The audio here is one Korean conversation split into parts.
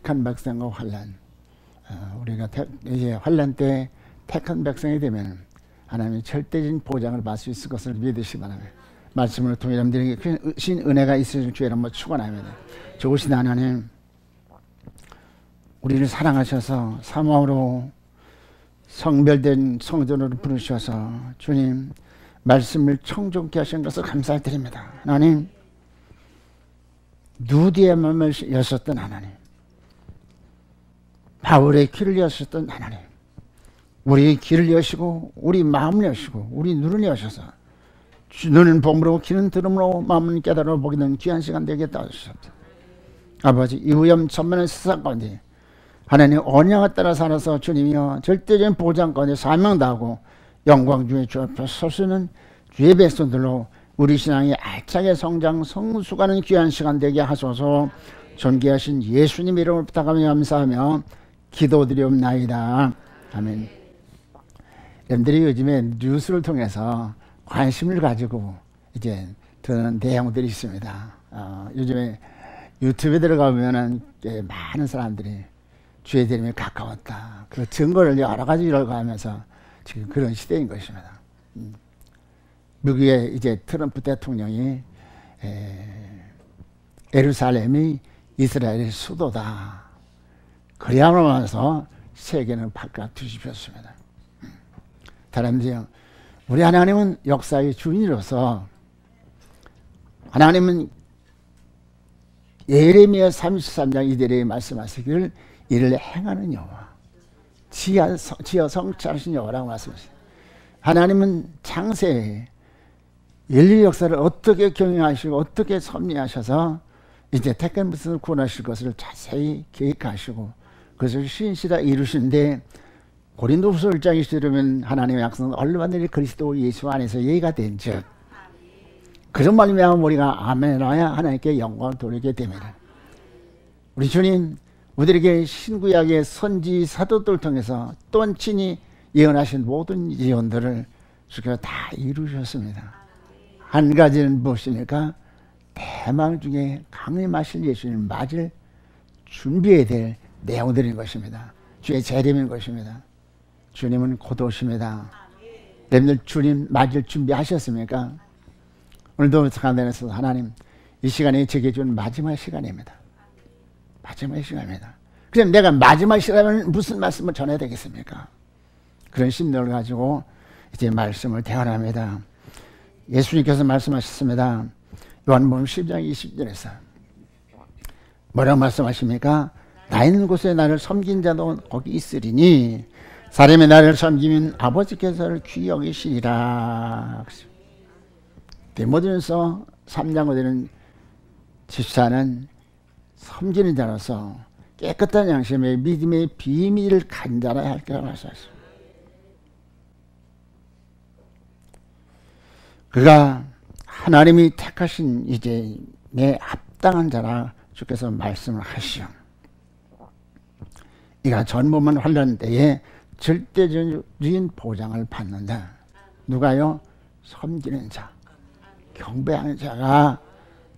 택한 백성과 환난. 우리가 이제 환난 때 택한 백성이 되면 하나님의 절대적인 보장을 받을 수 있을 것을 믿으시기 바랍니다. 말씀을 통해 여러분들에게 신 은혜가 있으실 줄 한번 축원합니다. 좋으신 하나님, 우리를 사랑하셔서 사모함으로 성별된 성전으로 부르셔서 주님 말씀을 청종케 하신 것을 감사드립니다. 하나님, 누디의 마음을 여셨던 하나님, 바울의 길을 여셨던 하나님, 우리의 길을 여시고 우리 마음을 여시고 우리 눈을 여셔서 눈은 봄으로 귀는 들음으로 마음은 깨달아 보게 되는 귀한 시간 되겠다 하셨다. 아버지, 이 위험천만한 세상 가운데 하나님 언약을 따라 살아서 주님이여 절대적인 보장 가운데 사명 다하고 영광 중에 주 앞에 설 수 있는 주의 백성들로 우리 신앙이 알차게 성장 성숙하는 귀한 시간 되게 하소서. 존귀하신 예수님 이름을 부탁하며 감사하며 기도드리옵나이다. 아멘. 여러분들이 요즘에 뉴스를 통해서 관심을 가지고 이제 듣는 내용들이 있습니다. 요즘에 유튜브에 들어가면은 많은 사람들이 주의 이름이 가까웠다. 그 증거를 여러 가지 열거하면서 지금 그런 시대인 것입니다. 미국의 이제 트럼프 대통령이 예루살렘이 이스라엘의 수도다. 그리하면서 세계는 바깥 뒤집혔습니다. 사람들이요, 우리 하나님은 역사의 주인으로서 하나님은 예레미야 33장 이대로에 말씀하시기를 이를 행하는 여호와 지어 성취하신 여호와라고 말씀하셨어요. 하나님은 창세에 인류 역사를 어떻게 경영하시고 어떻게 섭리하셔서 이제 택한 것을 구원하실 것을 자세히 계획하시고 그것을 신실하게 이루시는데 고린도후서 1장 20절에 보면 하나님의 약속은 얼마든지 그리스도 예수 안에서 예가 된즉 그런 말이면 우리가 아멘하여 하나님께 영광을 돌리게 됩니다. 우리 주님 우리에게 신구약의 선지 사도들 통해서 또한 친히 예언하신 모든 예언들을 주께서 다 이루셨습니다. 한 가지는 무엇입니까? 대망 중에 강림하실 예수님 맞을 준비해야 될 내용들인 것입니다. 주의 재림인 것입니다. 주님은 곧 오십니다. 여러분들 주님 맞을 준비하셨습니까? 오늘도 간단해서 하나님 이 시간이 제게 준 마지막 시간입니다. 마지막 시간입니다. 그럼 내가 마지막 시간에 무슨 말씀을 전해야 되겠습니까? 그런 심령을 가지고 이제 말씀을 대언합니다. 예수님께서 말씀하셨습니다. 요한복음 10장 20절에서 뭐라고 말씀하십니까? 나 있는 곳에 나를 섬긴 자도 거기 있으리니 사람이 나를 섬기면 아버지께서를 귀히 여기시리라. 디모데전서 3장 5절은 집사는 섬기는 자로서 깨끗한 양심의 믿음의 비밀을 가진 자라 할 거라고 말씀하셨습니다. 그가 하나님이 택하신 이제 내 합당한 자라 주께서 말씀을 하시오. 이가 전범한 환난 때에 절대적인 보장을 받는다. 누가요? 섬기는 자, 경배하는 자가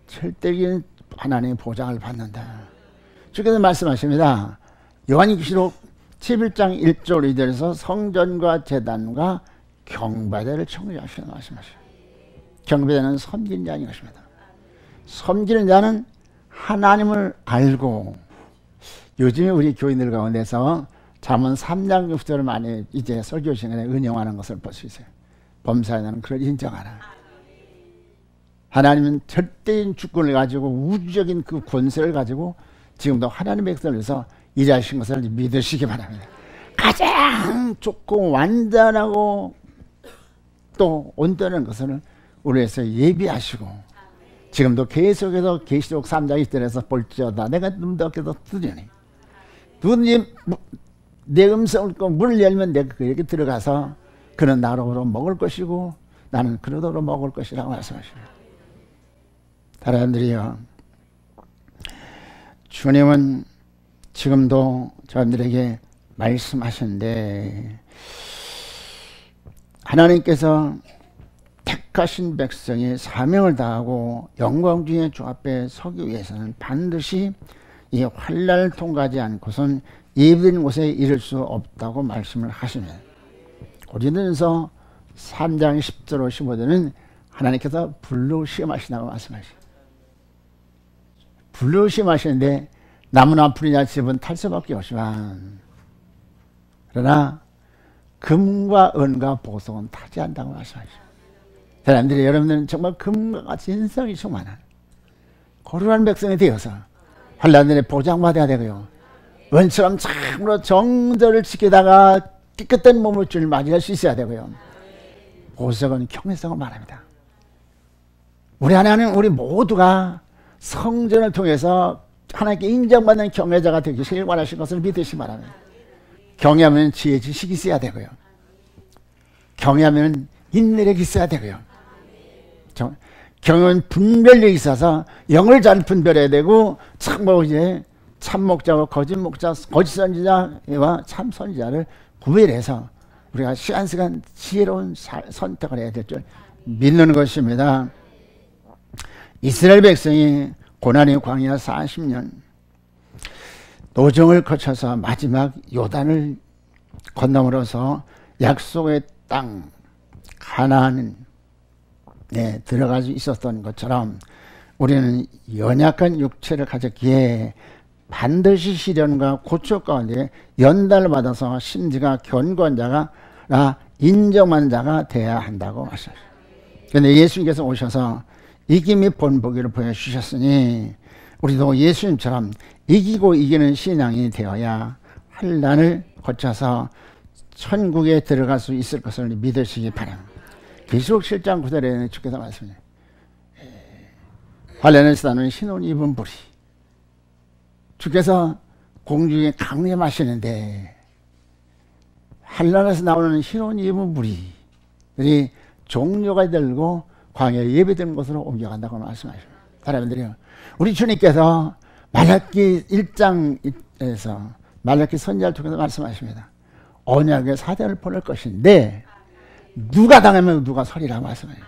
절대적인 하나님의 보장을 받는다. 주께서 말씀하십니다. 요한계시록 11장 1절 2절에서 성전과 제단과 경배대를 청지하시는 말씀하시오. 경배대는 섬기는 자인 것입니다. 섬기는 자는 하나님을 알고 요즘에 우리 교인들 가운데서 잠언 3장 6절을 많이 이제 설교 시간에 은영하는 것을 볼 수 있어요. 범사에는 그걸 인정하라. 하나님은 절대적인 주권을 가지고 우주적인 그 권세를 가지고 지금도 하나님의 백성을 위해서 일하신 것을 믿으시기 바랍니다. 가장 좋고 완전하고 또 온전한 것을 우리에서 예비하시고 지금도 계속해서 계시록 3장 1절에서 볼지어다 내가 눈도 어깨도 뜨려니 누구든지 내 음성을 듣고 문을 열면 내가 그에게 들어가서 그는 나로 먹을 것이고 나는 그러도록 먹을 것이라고 말씀하십니다. 사람들이요, 주님은 지금도 저희들에게 말씀하시는데 하나님께서 택하신 백성이 사명을 다하고 영광 중에 주 앞에 서기 위해서는 반드시 이 환난을 통과하지 않고선 예비된 곳에 이를 수 없다고 말씀을 하시면, 고린도전서 3장 10절 15절은 하나님께서 불로 시험하신다고 말씀하시죠. 불로 시험하시는데 나무나 풀이나 집은 탈 수밖에 없지만, 그러나 금과 은과 보석은 타지 않는다고 말씀하시죠. 사람들이, 여러분들은 정말 금과 같이 인성이 충만한 거룩한 백성이 되어서 환난들의 보장받아야 되고요, 은처럼 참으로 정절을 지키다가 깨끗한 몸을 줄 맞이할 수 있어야 되고요, 보석은 경외성을 말합니다. 우리 하나님, 우리 모두가 성전을 통해서 하나님께 인정받는 경외자가 되기를 원하신 것을 믿으시기 바랍니다. 경외하면 지혜 지식이 있어야 되고요, 경외하면 인내력이 있어야 되고요, 경외는 분별력이 있어서 영을 잘 분별해야 되고, 참 목자와 거짓 목자, 거짓 선지자와 참 선지자를 구별해서 우리가 시간시간 지혜로운 선택을 해야 될 줄 믿는 것입니다. 이스라엘 백성이 고난의 광야 40년 노정을 거쳐서 마지막 요단을 건너므로서 약속의 땅 가나안에 들어갈 수 있었던 것처럼 우리는 연약한 육체를 가졌기에 반드시 시련과 고초 가운데 연단을 받아서 심지가 견고한 자가 인정한 자가 되어야 한다고 말씀하셨어요. 그런데 예수님께서 오셔서 이김이 본보기를 보여주셨으니 우리도 예수님처럼 이기고 이기는 신앙이 되어야 환난을 거쳐서 천국에 들어갈 수 있을 것을 믿으시기 바랍니다. 계시록 7장 9절에는 주께서 말씀해요. 환난을 쓰다는 흰옷 입은 불이, 주께서 공중에 강림하시는데 환난에서 나오는 흰옷 입은 불이 종려가 들고 광야에 예배된 곳으로 옮겨간다고 말씀하십니다. 여러분들이요, 우리 주님께서 말라기 1장에서 말라기 선지자를 통해서 말씀하십니다. 언약의 사대를 보낼 것인데 누가 당하면 누가 서리라고 말씀해요.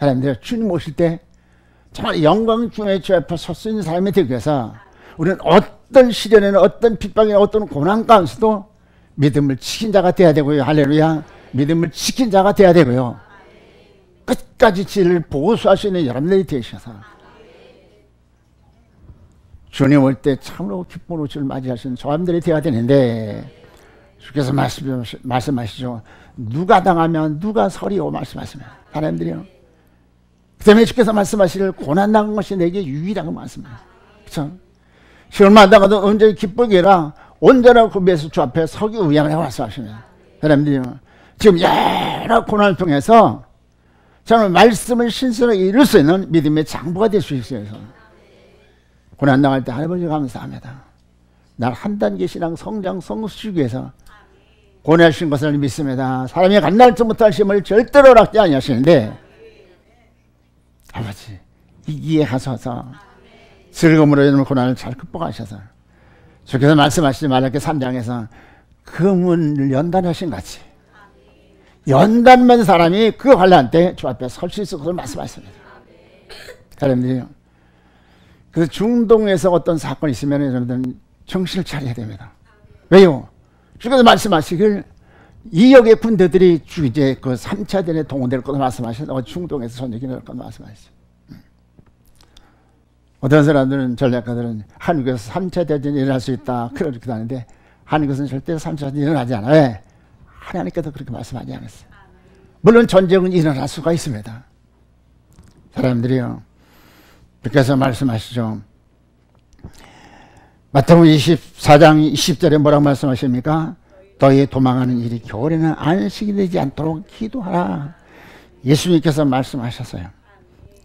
여러분들, 주님 오실 때 정말 영광 중에 주 앞에 설 수 있는 사람이 되기 위해서 우리는 어떤 시련에는, 어떤 핍박이나 어떤 고난 가운데서도 믿음을 지킨 자가 되어야 되고요. 할렐루야. 믿음을 지킨 자가 되어야 되고요, 끝까지 진리를 보수할 수 있는 여러분들이 되셔서 주님 올 때 참으로 기쁨으로 주를 맞이하시는 사람들이 되어야 되는데, 주께서 말씀하시죠. 누가 당하면 누가 서리오 말씀하시면, 하나님들이요, 그 때문에 주께서 말씀하시길 고난당한 것이 내게 유일하고 말씀해요. 그렇죠? 시험만 당하도 언제 기쁘게 해라, 온전한 구비에서 주 앞에 서기 위함이라고 말씀하시면, 하나님들이요, 지금 여러 고난을 통해서 저는 말씀을 신선하게 이룰 수 있는 믿음의 장부가 될 수 있어요. 고난당할 때 할아버지 감사합니다. 날 한 단계 신앙 성장 성숙시키기 위해서 고난하신 것을 믿습니다. 사람이 간날지 못할 시험을 절대로 락지 아니하시는데, 아버지 이기에 하소서 즐거움으로 이런 고난을 잘 극복하셔서 주께서 말씀하시지 말라기 3장에서 금을 연단하신 같이 연단만 사람이 그 환난 때 주 앞에 설 수 있을 것을 말씀하십니다. 여러분들이요, 그래서 중동에서 어떤 사건이 있으면 여러분들은 정신을 차려야 됩니다. 왜요? 주께서 말씀하시길 이역의 군대들이 이제 그 3차 대전에 동원될 것을 말씀하셨고, 중동에서 전쟁이 날 것을 말씀하셨어요. 어떤 사람들은, 전략가들은 한국에서 3차 대전이 일어날 수 있다 그렇게 하는데, 한국에서는 절대 3차 대전이 일어나지 않아요. 왜? 하나님께서 그렇게 말씀하지 않았어요. 물론 전쟁은 일어날 수가 있습니다. 사람들이요, 주께서 말씀하시죠. 마태복음 24장 20절에 뭐라고 말씀하십니까? 너희 도망하는 일이 겨울에는 안식이 되지 않도록 기도하라. 예수님께서 말씀하셨어요.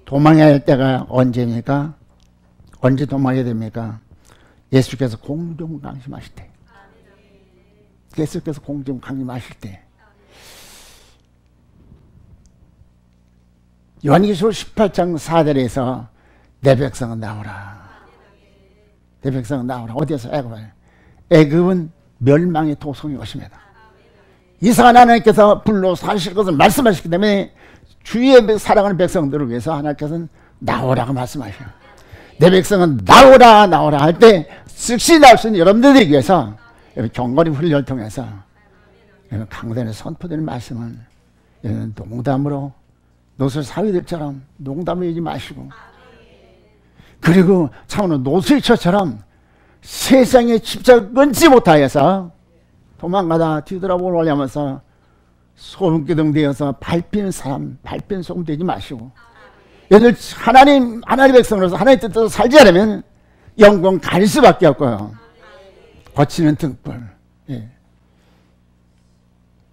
도망해야 할 때가 언제입니까? 언제 도망해야 됩니까? 예수께서 공중 강림하실 때. 예수께서 공중 강림하실 때. 요한계시록 18장 4절에서 내 백성은 나오라. 내 백성은 나오라. 어디에서? 애굽은 멸망의 도성이 것입니다. 이상한 하나님께서 불로 사실 것을 말씀하셨기 때문에 주위에 사랑하는 백성들을 위해서 하나님께서는 나오라고 말씀하셔요. 내 백성은 나오라 나오라 할 때 즉시 나올 수 있는 여러분들이 위해서 경건의 훈련을 통해서 강단에 선포되는 말씀은 농담으로 노술 사위들처럼 농담을 하지 마시고, 그리고 참으로 노술처처럼 세상에 집착 끊지 못하여서 도망가다 뒤돌아보고 하면서 소음기둥 되어서 밟히는 사람, 밟히는 소금 되지 마시고, 얘들 하나님 백성으로서 하나님 뜻대로 살지 않으면 영광 갈 수밖에 없고요. 거치는 등불. 예.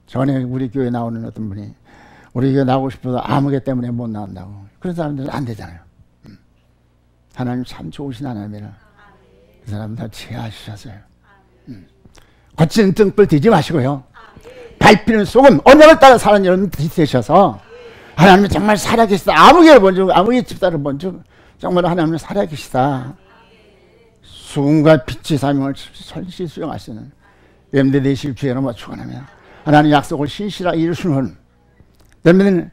전에 우리 교회 나오는 어떤 분이 우리 교회 나오고 싶어도 아무개 때문에 못 나온다고. 그런 사람들은 안 되잖아요. 하나님 참 좋으신 하나님이라 그 사람 다 제하시셨어요. 거치는 등불 되지 마시고요. 밟히는 소금, 언약을 따라 사는 여러분 되셔서 하나님은 정말 살아계시다. 아무개를 본즉, 아무개 집사를 본즉 정말 하나님은 살아계시다. 수금과 빛의 사명을 설시 수행하시는 렘대 되실 주의로 축원하며 하나님 약속을 신실하게 이루시는 여러분은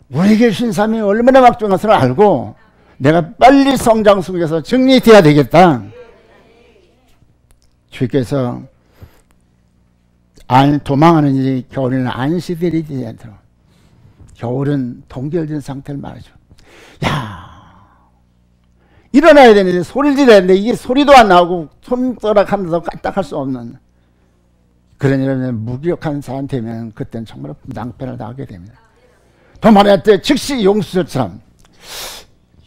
우리에게 주신 사명이 얼마나 막중한 것을 알고 내가 빨리 성장 속에서 정리되어야 되겠다. 주께서 도망하는 일이 겨울에는 안식일이 되지 않도록, 겨울은 동결된 상태를 말하죠. 야, 일어나야 되는데 소리를 지르야 되는데 이게 소리도 안 나오고 손가락 하나도 까딱할 수 없는 그런 이런 무기력한 사람 되면 그때는 정말 낭패를 당하게 됩니다. 도망할 때 즉시 용수처럼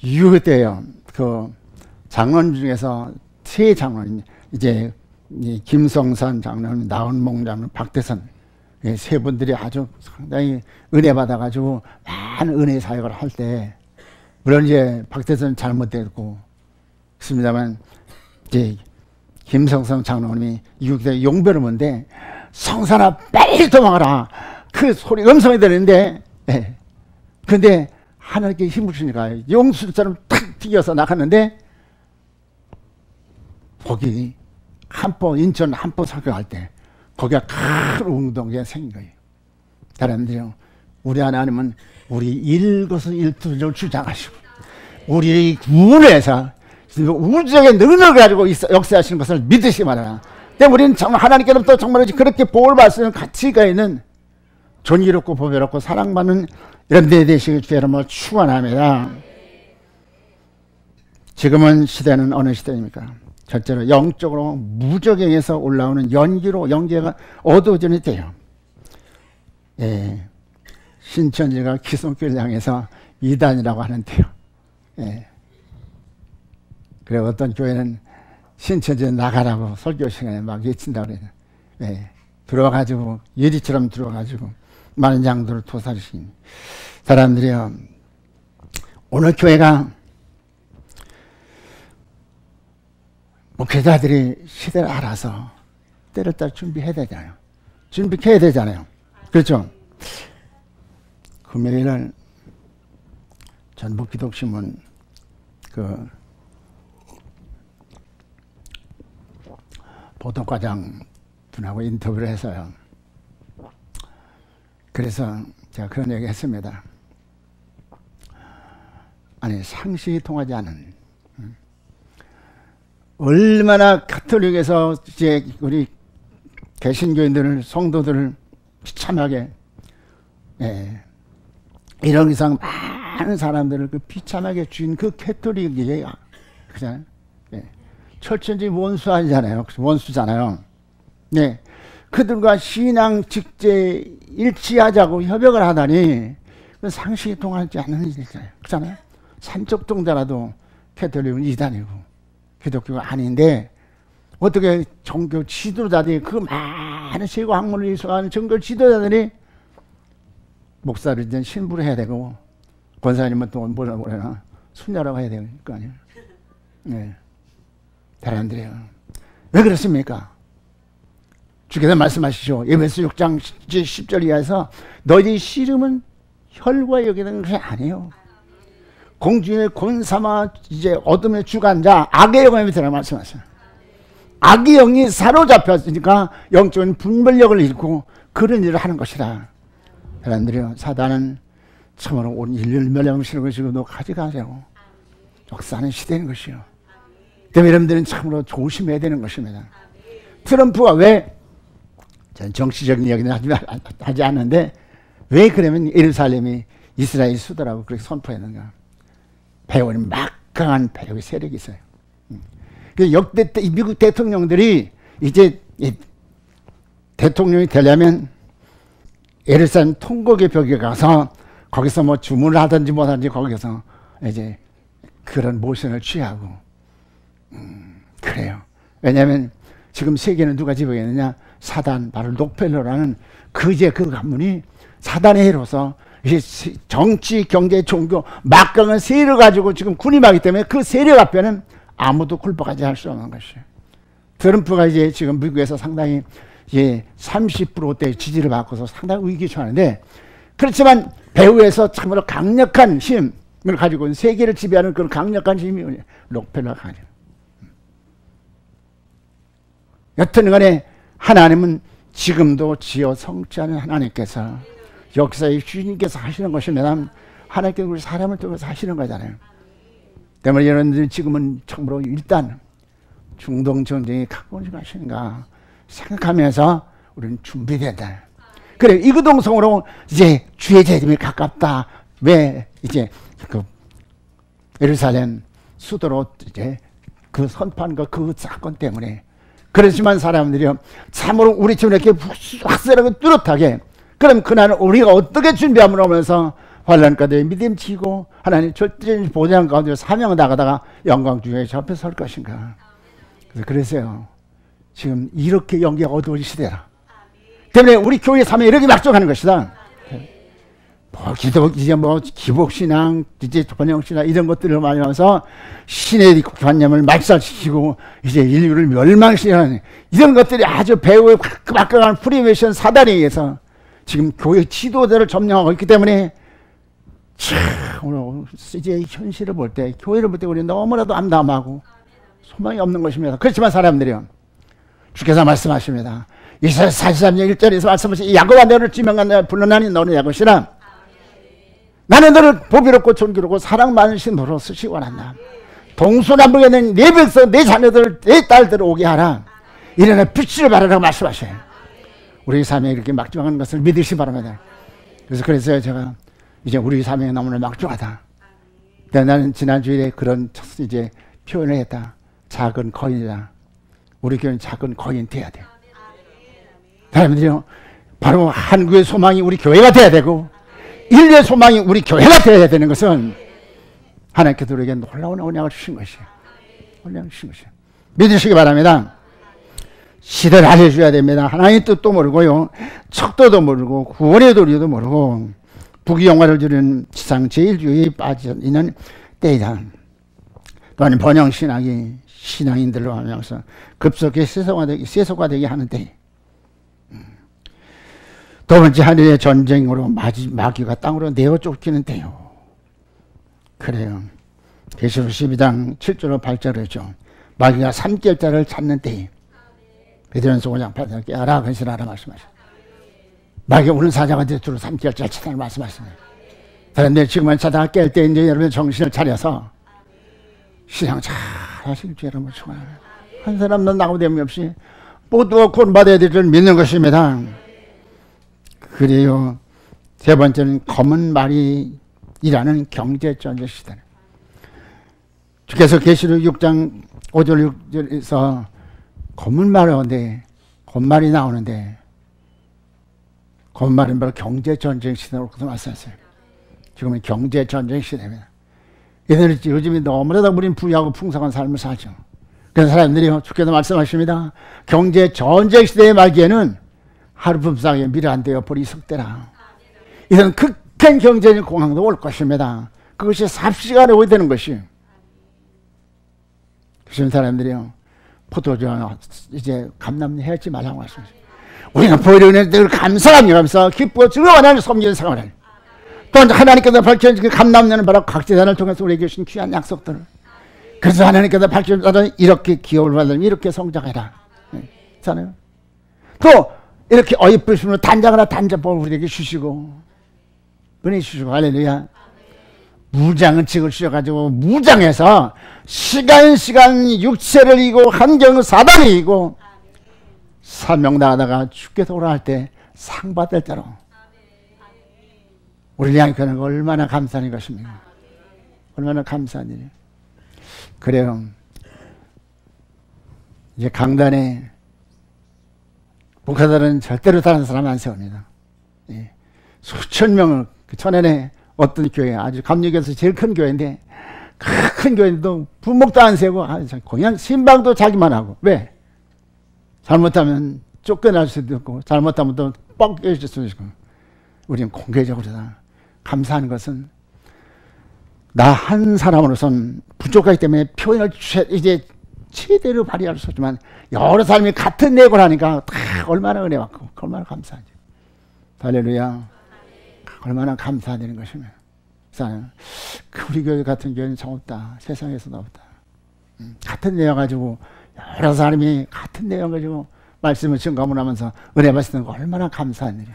유효돼요. 그 장로님 중에서 세 장로님, 이제 김성산 장로님, 나은몽 장로님, 박대선 세 분들이 아주 상당히 은혜 받아가지고 많은 은혜 사역을 할 때, 물론 이제 박대선 잘못됐고 있습니다만 이제 김성성 장로님이 이국대 용배를 보는데 성산아 빨리 도망가라 그 소리 음성이 들리는데, 근데 하나님께 힘을 주니까 용수처럼 탁 튀겨서 나갔는데 거기 한포, 인천 한포 사격할 때 거기가 큰 운동장이 생긴 거예요. 사람들이요, 우리 하나님은 우리 일거수일투족을 주장하시고 우리 구원을 해서 우주적인 능력을 가지고 역사하시는 것을 믿으시기 바랍니다. 때문에 우리는 정말 하나님께로부터 정말 그렇게 복을 받을 수 있는 가치가 있는 존귀롭고 보배롭고 사랑받는 이런 데 되시길 주의 이름으로 축원합니다. 지금은 시대는 어느 시대입니까? 첫째로 영적으로 무적행에서 올라오는 연기가 어두워지는 때요. 예, 신천지가 기독교를 향해서 이단이라고 하는데요. 예. 그리고 어떤 교회는 신천지 나가라고 설교 시간에 막 외친다고 그래요. 예. 들어와가지고 예리처럼 들어와가지고 많은 양들을 토살시킨 사람들이요. 오늘 교회가 목회자들이 시대를 알아서 때를 따라 준비해야 되잖아요. 준비해야 되잖아요. 그렇죠? 금요일날 전북기독신문 그 보도과장 분하고 인터뷰를 해서요. 그래서 제가 그런 얘기 했습니다. 아니, 상식이 통하지 않은, 얼마나 가톨릭에서 이제 우리 개신교인들을, 성도들을 비참하게, 이런 이상 많은 사람들을 그 비참하게 쥔 그 가톨릭이, 그잖아요. 철천지 원수하잖아요. 원수잖아요. 네. 그들과 신앙 직제 일치하자고 협약을 하다니, 그 상식이 통하지 않는 일이잖아요. 그렇잖아요. 산적 종자라도 가톨릭은 이단이고, 기독교가 아닌데, 어떻게 종교 지도자들이, 그 많은 세고 학문을 이수하는 종교 지도자들이 목사를 이제 신부를 해야 되고, 권사님은 또 뭐라고 그러나, 순녀라고 해야 될 거 아니에요. 네. 사람들이요. 왜 그렇습니까? 주께서 말씀하시죠. 에베소 6장 10절 이하에서 너희 씨름은 혈과 여기는 것이 아니에요. 공중의 곤삼아 이제 어둠의 주관자 악의 영에 밑에라 말씀하세요. 악의 영이 사로잡혔으니까 영적인 분별력을 잃고 그런 일을 하는 것이다. 사람들이요. 사단은 참으로 온 인류를 멸망시키는 것이고 너 가져가세요. 역사하는 시대인 것이요. 때문에 여러분들은 참으로 조심해야 되는 것입니다. 트럼프가 왜, 전 정치적인 이야기는 하지 않는데, 왜 그러면 예루살렘이 이스라엘 수도라고 그렇게 선포했는가? 배후에는 막강한 배후의 세력이 있어요. 역대 때 미국 대통령들이 이제 대통령이 되려면 예루살렘 통곡의 벽에 가서 거기서 뭐 주문을 하든지 뭐든지 거기서 이제 그런 모션을 취하고 그래요. 왜냐하면 지금 세계는 누가 지배했느냐? 사단, 바로 록펠러라는 그 가문이 사단의 해로서 정치, 경제, 종교 막강한 세력을 가지고 지금 군림하기 때문에 그 세력 앞에는 아무도 굴복하지 할 수 없는 것이에요. 트럼프가 이제 지금 미국에서 상당히 이제 30%대 지지를 받고서 상당히 위기에 처하는데, 그렇지만 배후에서 참으로 강력한 힘을 가지고 있는, 세계를 지배하는 그런 강력한 힘이 록펠러가 가지고. 여튼 간에 하나님은 지금도 지어 성취하는 하나님께서 역사의 주님께서 하시는 것이면 하나님께서 우리 사람을 통해서 하시는 거잖아요. 때문에 여러분들이 지금은 참으로 일단 중동 전쟁이 가까워지 가시는가 생각하면서 우리는 준비된다. 그래, 이구동성으로 이제 주의 재림이 가깝다. 왜 이제 그 예루살렘 수도로 이제 그 선포한 그 사건 때문에. 그렇지만 사람들이 참으로 우리 집을 이렇게 확실하게 뚜렷하게, 그럼 그날은 우리가 어떻게 준비함을 하면서 환난 가운데 믿음 지고 하나님 절대적인 보장 가운데 사명을 나가다가 영광 중에 접해 설 것인가. 그래서요, 지금 이렇게 연기가 어두워질 시대라. 때문에 우리 교회 사명이 이렇게 막중하는 것이다. 기복신앙, 이제 번영신앙 이런 것들을 많이 하면서 신의 관념을 말살시키고 이제 인류를 멸망시키는 이런 것들이 아주 배후에 막강한 프리메이션 사단에 의해서 지금 교회 지도자를 점령하고 있기 때문에 참 오늘 이제 현실을 볼 때, 교회를 볼 때 우리 너무나도 암담하고 소망이 없는 것입니다. 그렇지만 사람들이요, 주께서 말씀하십니다. 이사야 43장 1절에서 말씀하신 야곱아, 너를 지명한 불러나니 너는 야곱이라. 나는 너를 보비롭고 존귀롭고 사랑 많은 신으로 쓰시기 원한다. 동서남북에 있는 내 백성, 내 자녀들, 내 딸들을 오게 하라. 이래나 빛을 발하라고 말씀하셔요. 우리 삶에 이렇게 막중한 것을 믿으시기 바랍니다. 그래서 제가 이제 우리 삶에 너무나 막중하다. 나는 지난 주일에 그런 이제 표현을 했다. 작은 거인이다. 우리 교회는 작은 거인 돼야 돼요. 사람들이요, 바로 한국의 소망이 우리 교회가 돼야 되고, 인류의 소망이 우리 교회가 되어야 되는 것은 하나님께서 우리에게 놀라운 언약을 주신 것이에요. 언약을 주신 것이에요. 믿으시기 바랍니다. 시대를 알려줘야 됩니다. 하나님의 뜻도 모르고요, 척도도 모르고 구원의 도리도 모르고 부귀영화를 주는 지상 제일주의에 빠져 있는 때이다. 또한 번영신학이 신앙인들로 하면서 급속히 세속화되게 하는 때. 두 번째, 하늘의 전쟁으로 마귀가 땅으로 내어 쫓기는 때요. 그래요. 계시록 12장 7절로 8절이죠. 마귀가 삼킬자를 찾는 때에 베드로전서 5장 8절 깨어라 근신하라 말씀하셨어요. 마귀가 우는 사자한테 주로 삼킬자를 찾아라 말씀하셨습니다. 그런데 지금은 찾아가 깰 때 이제 여러분 정신을 차려서 신앙 잘 하시길 주 여러분 축원합니다. 한 사람도 나고됨이 없이 모두가 구원받아야 될 줄 믿는 것입니다. 그래요. 세 번째는 검은 말이라는 경제전쟁 시대는, 주께서 계시록 6장 5절 6절에서 검은 말이 오는데, 검은 말이 나오는데, 검은 말은 바로 경제전쟁 시대라고 말씀하셨어요. 지금은 경제전쟁 시대입니다. 얘네들 요즘에 너무나도 우린 부유하고 풍성한 삶을 살죠. 그래서 사람들이 주께서 말씀하십니다. 경제전쟁 시대의 말기에는 하루품상에 미래한되어 버리석대라. 이런 극한 경제적 공황도 올 것입니다. 그것이 삽시간에 오게 되는 것이. 그런 사람들이요, 포도주 이제 감남리 해야지 말라고 말씀하세요. 우리는 보이는 늘 감사하면서 기쁘고 즐거워 하나님을 섬기는 생활을, 또 하나님께서 밝혀진 그 감남리는 바로 각 재단을 통해서 우리에게 주신 귀한 약속들을, 그래서 하나님께서 밝혀진 이렇게 기업을 받으면 이렇게 성장해라. 잖아요. 또 이렇게 어이쁘심으로 단장 하나 단장법을 우리에게 주시고 은혜 주시고 할렐루야. 무장을 찍으셔가지고 무장해서 시간 육체를 이기고 환경을 사단을 이기고 사명 나가다가 죽게 돌아갈 때 상 받을 때로 우리를 향해 그런 거 얼마나 감사한 것입니까? 얼마나 감사한 일이에요. 그래요. 이제 강단에 목사들은 절대로 다른 사람 안 세웁니다. 예. 수천 명을 전에 어떤 교회, 아주 감리교에서 제일 큰 교회인데 큰 교회인데도 부목도 안 세고 그냥 신방도 자기만 하고. 왜? 잘못하면 쫓겨날 수도 있고 잘못하면 또 뻥 깨질 수도 있고. 우리는 공개적으로 다 감사한 것은 나 한 사람으로선 부족하기 때문에 표현을 이제 최대로 발휘할 수 없지만 여러 사람이 같은 내용을 하니까 다 얼마나 은혜 받고 얼마나 감사하지. 할렐루야. 얼마나 감사해야 되는 것이며. 우리 교회 같은 교회는 참 없다. 세상에서도 없다. 같은 내용 가지고 여러 사람이 같은 내용 가지고 말씀을 증거하면 하면서 은혜 받는 거 얼마나 감사한 일이야.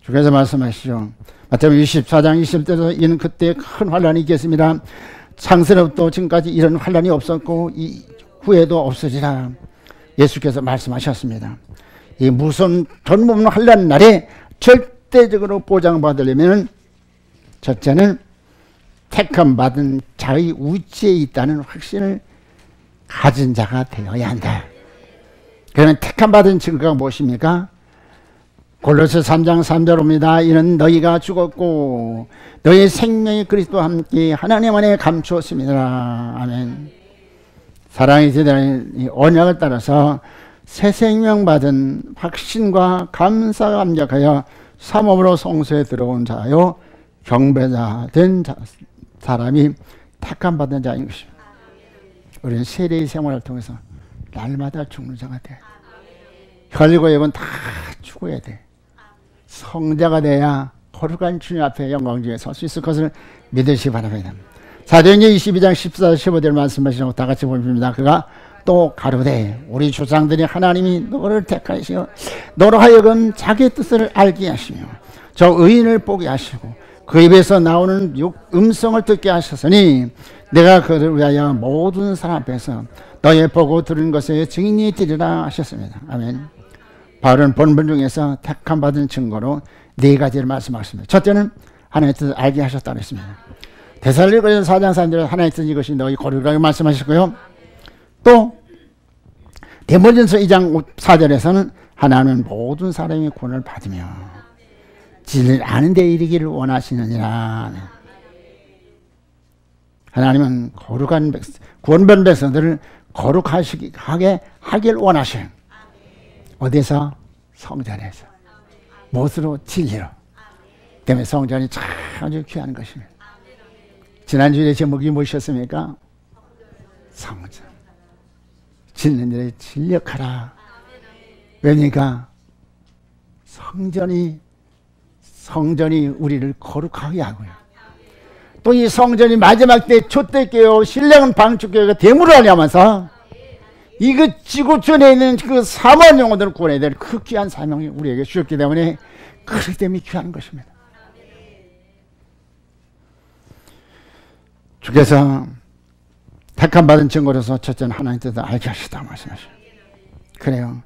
주께서 말씀하시죠. 마태복음 24장 20절에서 이는 그때 큰 환란이 있겠습니다. 창세로부터 지금까지 이런 환란이 없었고 이 후에도 없어지라. 예수께서 말씀하셨습니다. 이 무슨 전무없는 환란 날에 절대적으로 보장받으려면 첫째는 택함 받은 자의 우지에 있다는 확신을 가진 자가 되어야 한다. 그러면 택함 받은 증거가 무엇입니까? 골로새 3장 3절입니다. 이는 너희가 죽었고 너희 생명이 그리스도와 함께 하나님 안에 감추었습니다. 아멘. 사랑이 제대한 이 언약을 따라서 새 생명 받은 확신과 감사가 감격하여 사모으로 성소에 들어온 자요 경배자 된 사람이 택함 받은 자인 것입니다. 우리는 세례의 생활을 통해서 날마다 죽는 자가 돼. 혈과 육은 다 죽어야 돼. 성자가 돼야 거룩한 주님 앞에 영광중에 설 수 있을 것을 믿으시기 바랍니다. 사도행전 22장 14, 15절 말씀하시고 다 같이 보십니다. 그가 또 가로되 우리 조상들이 하나님이 너를 택하시어 너로 하여금 자기 뜻을 알게 하시며 저 의인을 보게 하시고 그 입에서 나오는 음성을 듣게 하셨으니 내가 그를 위하여 모든 사람 앞에서 너의 보고 들은 것에 증인이 되리라 하셨습니다. 아멘. 바울은 본문 중에서 택함 받은 증거로 네 가지를 말씀하셨습니다. 첫째는 하나님의 뜻을 알게 하셨다고 했습니다. 데살로니가서 4장 3절에 하나님의 뜻 이것이 너희 거룩하게 말씀하셨고요. 또 디모데전서 2장 4절에서는 하나님은 모든 사람이 구원을 받으며 진리를 아는 데 이르기를 원하시느니라. 하나님은 거룩한 구원받은 백성들을 거룩하게 하길 원하셔요. 어디서? 성전에서. 무엇으로? 진리로. 때문에 성전이 아주 귀한 것입니다. 지난주에 제목이 무엇이었습니까? 성전. 짓는 일에 진력하라. 왜니까 성전이 우리를 거룩하게 하고요. 또 이 성전이 마지막 때 촛대교회 신령한 방축교회가 대물을 하려면서 이거 지구촌에 있는 그 사모한 영혼들을 구원해야 될 그 귀한 사명이 우리에게 주셨기 때문에 그렇기 때문에 귀한 것입니다. 주께서 택함 받은 증거로서 첫째는 하나님 뜻을 알게 하시다고 말씀하셔요. 그래요.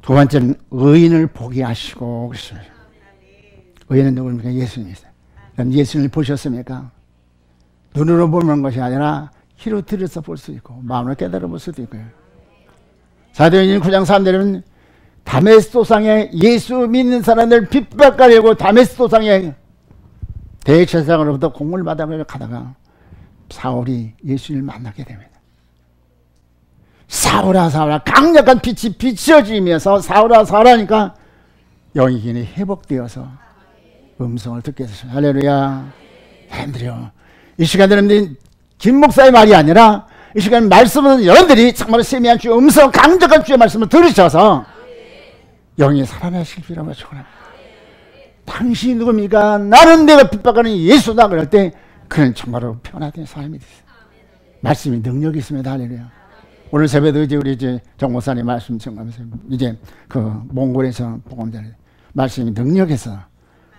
두 번째는 의인을 보게 하시고 그랬습니다. 의인은 누구입니까? 예수님이세요. 그럼 예수님을 보셨습니까? 눈으로 보는 것이 아니라 귀로 들어서 볼 수 있고 마음으로 깨달아 볼 수도 있고요. 사도행전 9장 3절은 다메스도상에 예수 믿는 사람들 핍박하려고 다메스도상에 대제사장으로부터 공을 받아 가다가 사울이 예수님을 만나게 됩니다. 사울아 사울아 강력한 빛이 비춰지면서 사울아 사울하니까 영이긴이 회복되어서 음성을 듣게 됐습니다. 할렐루야. 여러분들이요, 이 시간 여러분들이 김 목사의 말이 아니라 이 시간 말씀은 여러분들이 정말 세미한 주의 음성, 강력한 주의 말씀을 들으셔서 영이 살아나실 줄이라고 축원합니다. 당신이 누굽니까? 나는 내가 핍박하는 예수다. 그럴 때 그는 정말로 변화된 사람이 됐어요. 말씀이 능력이 있습니다. 할렐루야. 오늘 새벽에도 이제 우리 정 목사님 말씀 전하면서 이제 그 몽골에서 복음자를 말씀이 능력해서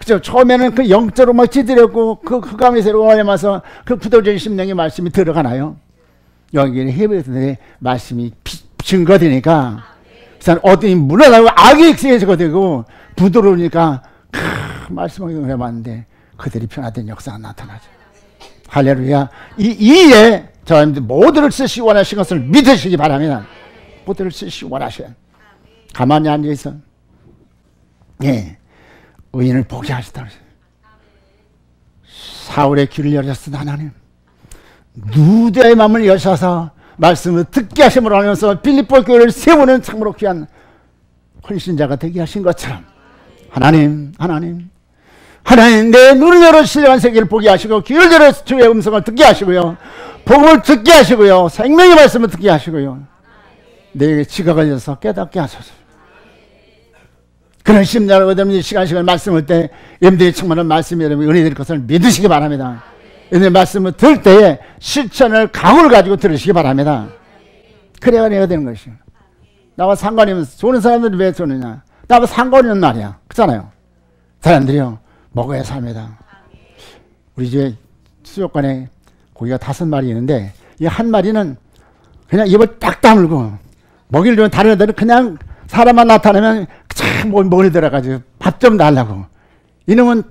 그죠? 처음에는 그 영적으로 막 지들였고 그 흑암에서 올라와서 그 구도적인 심령의 말씀이 들어가나요? 여기는 히브리서의 말씀이 증거되니까 그래서 어둠이 물러나고 악이 익숙해지고 부드러우니까 말씀하기 해봤는데 그들이 변화된 역사가 나타나죠. 할렐루야. 이에 저희들 모두를 쓰시기 원하시는 것을 믿으시기 바랍니다. 모두를 쓰시기 원하셔요. 가만히 앉아있어. 예, 의인을 보게 하시다. 사울의 귀를 열었으나 하나님 누대의 마음을 여셔서 말씀을 듣게 하심으로 하면서 빌립보 교회를 세우는 참으로 귀한 헌신자가 되게 하신 것처럼 하나님 내 눈을 열어 신령한 세계를 보게 하시고 귀를 열어 주의 음성을 듣게 하시고요, 복음을 듣게 하시고요, 생명의 말씀을 듣게 하시고요, 내게 지각을 열어서 깨닫게 하소서. 그런 심리를 얻으면 시간을 말씀을 때 여러분들이 충만한 말씀이 여러분 은혜 될 것을 믿으시기 바랍니다. 은혜 말씀을 들을 때에 실천을 각오를 가지고 들으시기 바랍니다. 그래야 은혜가 되는 것이에요. 나와 상관이 없는 좋은 사람들은 왜 좋느냐? 나와 상관이 없는 말이야. 그렇잖아요. 사람들이요 먹어야 삽니다. 우리 집에 수족관에 고기가 5마리 있는데 이 한 마리는 그냥 입을 딱 다물고 먹이를 주면 다른 애들은 그냥 사람만 나타나면 참 먹을 들어가지고 밥 좀 달라고. 이놈은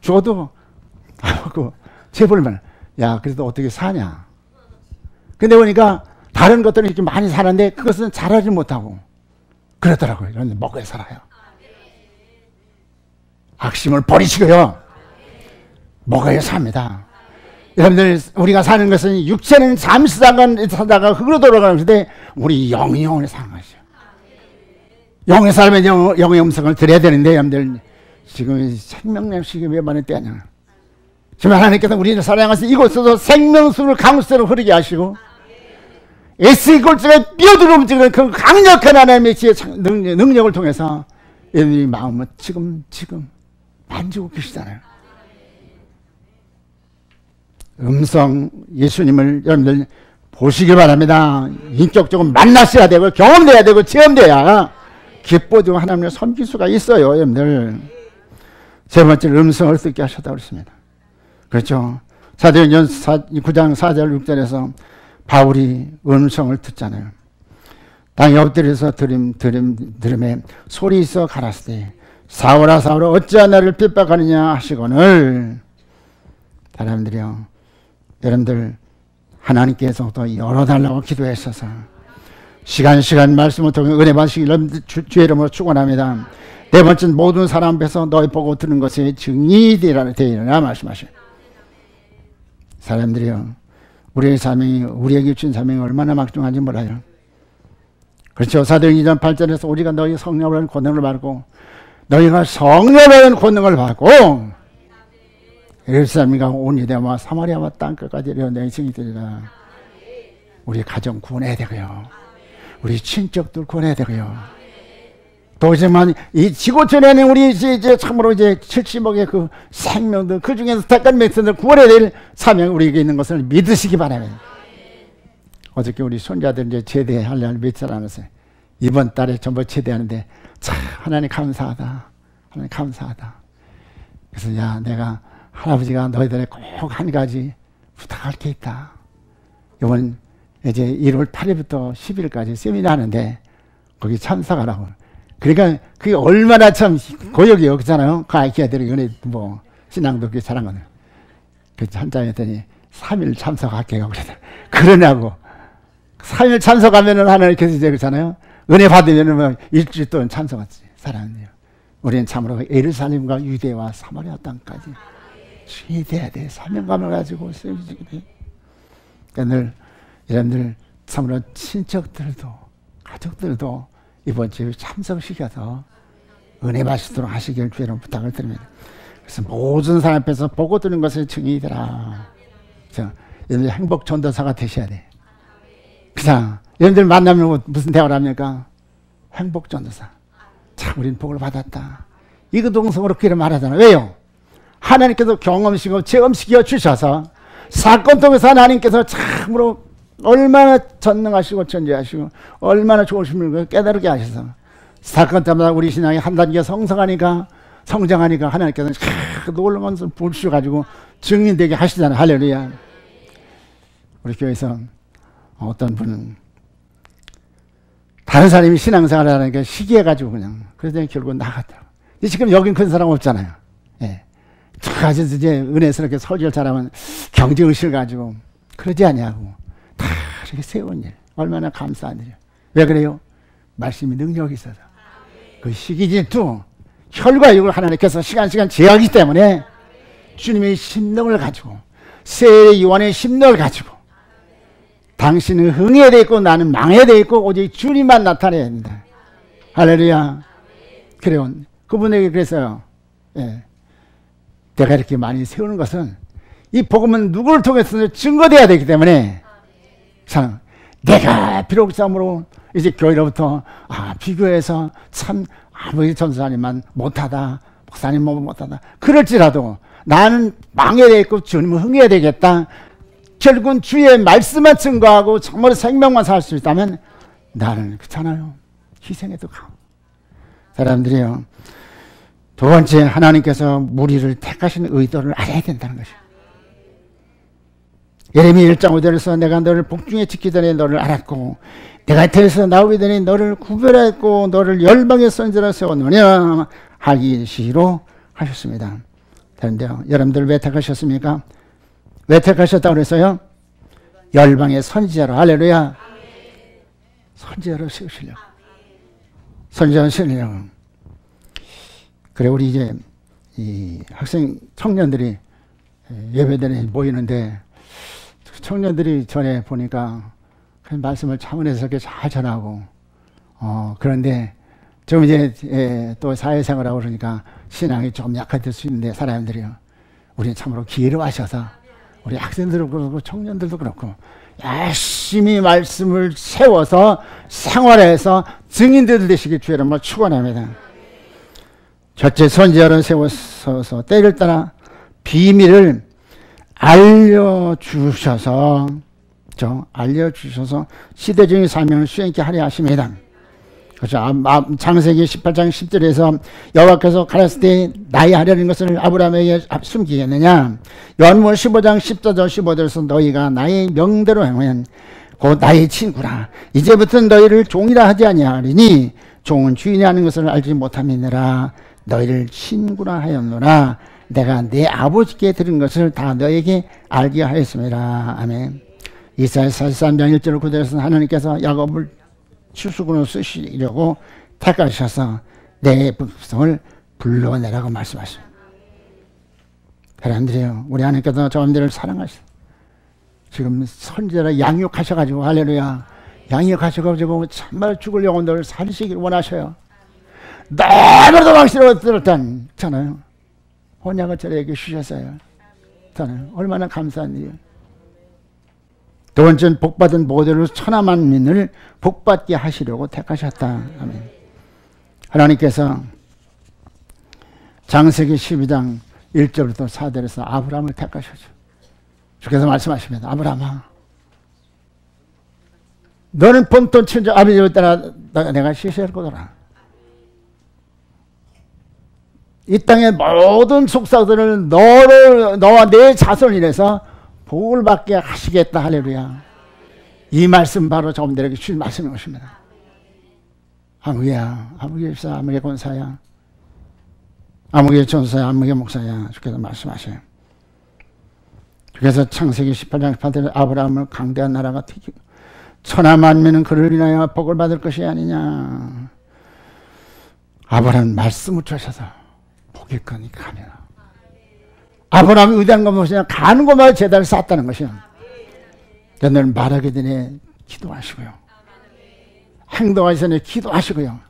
줘도 안 먹고 재벌만 야 그래도 어떻게 사냐. 근데 보니까 다른 것들은 이렇게 많이 사는데 그것은 자라지 못하고 그러더라고요. 그런데 먹어야 살아요. 악심을 버리시고요 먹어야 삽니다. 여러분들 우리가 사는 것은 육체는 잠시 살다가 흙으로 돌아가는데 우리 영이 영원히 사는 것이죠. 영의 삶에 영의 음성을 들어야 되는데 여러분들 지금 생명력 시기에 많은 때냐. 지금 하나님께서 우리를 사랑하셔서 이곳에서 생명수를 강수로 흐르게 하시고 S골짜기에 뛰어들어 움직이는 그 강력한 하나님의 지혜 능력을 통해서 여러분의 마음을 지금 만지고 계시잖아요. 음성 예수님을 여러분들 보시기 바랍니다. 인격적으로 만나셔야 되고 경험돼야 되고 체험돼야 기뻐지고 하나님의 섬길 수가 있어요. 여러분들 세 번째 음성을 듣게 하셨다고 그랬습니다. 그렇죠. 사도행전 9장 4절 6절에서 바울이 음성을 듣잖아요. 땅에 엎드려서 들음에 소리 있어 가라사대 사울아 사울아 어찌하여 나를 핍박하느냐 하시거늘. 사람들이요 여러분들 하나님께서도 열어달라고 기도했어서 시간 말씀을 통해 은혜 받으시기를 주의 이름으로 축원합니다. 네 번째는 모든 사람 앞에서 너희 보고 들은 것이 증인이 되리라 말씀하셔요. 사람들이요 우리의 사명이 우리에게 주신 사명이 얼마나 막중한지 몰라요. 그렇죠. 사도행전 2장 8절에서 우리가 너희 성령을 권능을 받고 너희가 성령을 권능을 받고 예루살렘과 온 유대와 사마리아와 땅끝까지 너희 증인이 되리라. 우리 가정 구원해야 되고요. 우리 친척들 구원해야 되고요. 또 이제만 이 지구촌에는 우리 이제 참으로 이제 70억의 그 생명들 그 중에서 택한 백성들 구원해야 될 사명이 우리에게 있는 것을 믿으시기 바랍니다. 어저께 우리 손자들 이제 제대하려고 며칠 하면서 이번 달에 전부 제대하는데 참 하나님 감사하다. 하나님 감사하다. 그래서 야 내가 할아버지가 너희들에 꼭 한 가지 부탁할 게 있다. 이번 이제 1월 8일부터 10일까지 세미나 하는데 거기 참석하라고. 그러니까 그게 얼마나 참 고역이 없잖아요. 그 아이키아들이 은혜 뭐 신앙도 그렇게 잘한 거는. 그 한장 했더니 3일 참석할게요. 그러냐고. 3일 참석하면은 하나님께서 이제 그렇잖아요. 은혜 받으면은 뭐 일주일 동안 참석하지. 사랑해요. 우리는 참으로 예루살렘과 유대와 사마리아 땅까지 주의돼야 돼. 사명감을 가지고 쓰여지게 돼. 그러니까 늘 여러분들 참으로 친척들도 가족들도 이번 주에 참석시켜서 은혜 받으시도록 하시길 주의로 부탁을 드립니다. 그래서 모든 사람 앞에서 보고 드는 것을 증인이 되라. 그래서 여러분들 행복 전도사가 되셔야 돼. 그래서 여러분들 만나면 무슨 대화를 합니까? 행복 전도사. 참 우리는 복을 받았다. 이거동성으로 그렇게 말하잖아요. 왜요? 하나님께서 경험시키고 체험시켜 주셔서 사건 통해서 하나님께서 참으로 얼마나 전능하시고 전지하시고 얼마나 좋으신 분을 깨달게 하셔서 사건 때마다 우리 신앙이 한 단계 성성하니까 성장하니까 하나님께서 놀라운 것을 부르셔가지고 증인되게 하시잖아요. 할렐루야. 우리 교회에서 어떤 분은 다른 사람이 신앙생활을 하니까 시기해가지고 그냥 그래서 결국은 나갔다. 지금 여긴 큰 사람 없잖아요. 예. 아주 이제 은혜스럽게 설교를 잘하면 경제의식을 가지고 그러지 아니하고 다 이렇게 세운 일. 얼마나 감사한 일이에요. 왜 그래요? 말씀이 능력이 있어서. 그 시기질투, 혈과 육을 하나님께서 시간 제약이기 때문에 주님의 심령을 가지고 세례 요한의 심령을 가지고 당신은 흥해야 돼 있고 나는 망해야 돼 있고 오직 주님만 나타내야 된다. 할렐루야. 그래요. 그분에게 그래서요. 예. 내가 이렇게 많이 세우는 것은 이 복음은 누구를 통해서 증거돼야 되기 때문에 참 내가 비록 싸움으로 이제 교회로부터 비교해서 참 아무리 전사님만 못하다 목사님 못하다 그럴지라도 나는 망해야 되겠고 주님은 흥해야 되겠다. 결국은 주의 말씀만 증거하고 정말 생명만 살 수 있다면 나는 그렇잖아요. 희생해도 가고. 사람들이요. 두 번째 하나님께서 무리를 택하신 의도를 알아야 된다는 것이에요. 예레미야 1장 5절에서 내가 너를 복중에 지키기 전에 너를 알았고 내가 태에서 나오기 전에 너를 구별했고 너를 열방의 선지자로 세웠느냐 하기시로 하셨습니다. 그런데요. 여러분들 왜 택하셨습니까? 왜 택하셨다고 그랬어요? 열방의 선지자로. 할렐루야. 선지자로 세우시려고. 선지자로 세우시려고. 그래 우리 이제 이 학생 청년들이 예배전에 모이는데 청년들이 전에 보니까 말씀을 차분해서 잘 전하고 그런데 좀 이제 또 사회생활하고 그러니까 신앙이 좀 약해질 수 있는데 사람들이요. 우리는 참으로 기회로하셔서 우리 학생들도 그렇고 청년들도 그렇고 열심히 말씀을 세워서 생활해서 증인들 되시기 주의를 축원합니다. 첫째 선지자를 세워서 때를 따라 비밀을 알려주셔서 시대적인 사명을 수행케 하려 하십니다. 그렇죠. 창세기 18장 10절에서 여호와께서 가라사대 때 나의 하려는 것을 아브라함에게 숨기겠느냐. 요한복음 15장 14절 15절에서 너희가 나의 명대로 행하면 곧 나의 친구라. 이제부터 너희를 종이라 하지 아니하리니 종은 주인이 하는 것을 알지 못함이니라. 너희를 친구라 하였노라. 내가 내 아버지께 들은 것을 다 너에게 알게 하였습니다. 아멘. 이사야 43장 1절 9절에서 하나님께서 야곱을 추수꾼으로 쓰시려고 택하셔서 내 백성을 불러내라고 말씀하십니다. 사람들이요. 우리 하나님께서 저분들을 사랑하시고 지금 선지자라 양육하셔가지고 할렐루야. 양육하셔가지고 참말 죽을 영혼들을 살리시길 원하셔요. 너무나도 왕실로 들었던 잖아요. 혼약을 저에게 주셨어요. 저는 얼마나 감사한 일이에요. 두 번째는 복받은 모델로 천하 만민을 복받게 하시려고 택하셨다. 아멘. 하나님께서 창세기 12장 1절부터 4절에서 아브라함을 택하셨죠. 주께서 말씀하십니다. 아브라함아, 너는 본토 친족 아버지를 따라 내가 시세를 거둬라. 이 땅의 모든 속삭들을 너와 내 자손을 인해서 복을 받게 하시겠다. 할렐루야. 이 말씀 바로 저분들에게 주신 말씀인 것입니다. 아무개야, 아무개 집사, 아무개 권사야, 아무개 전사야, 아무개 목사야. 주께서 말씀하셔요. 주께서 창세기 18장 18절에 아브라함을 강대한 나라가 되기고 천하 만민은 그를 인하여 복을 받을 것이 아니냐. 아브라함은 말씀을 주셔서 복일 거니까 가면. 아브라함이 의대한 건 무엇이냐? 가는 곳마다 제단을 쌓았다는 것이요. 늘 말하기 전에 기도하시고요. 행동하기 전에 기도하시고요.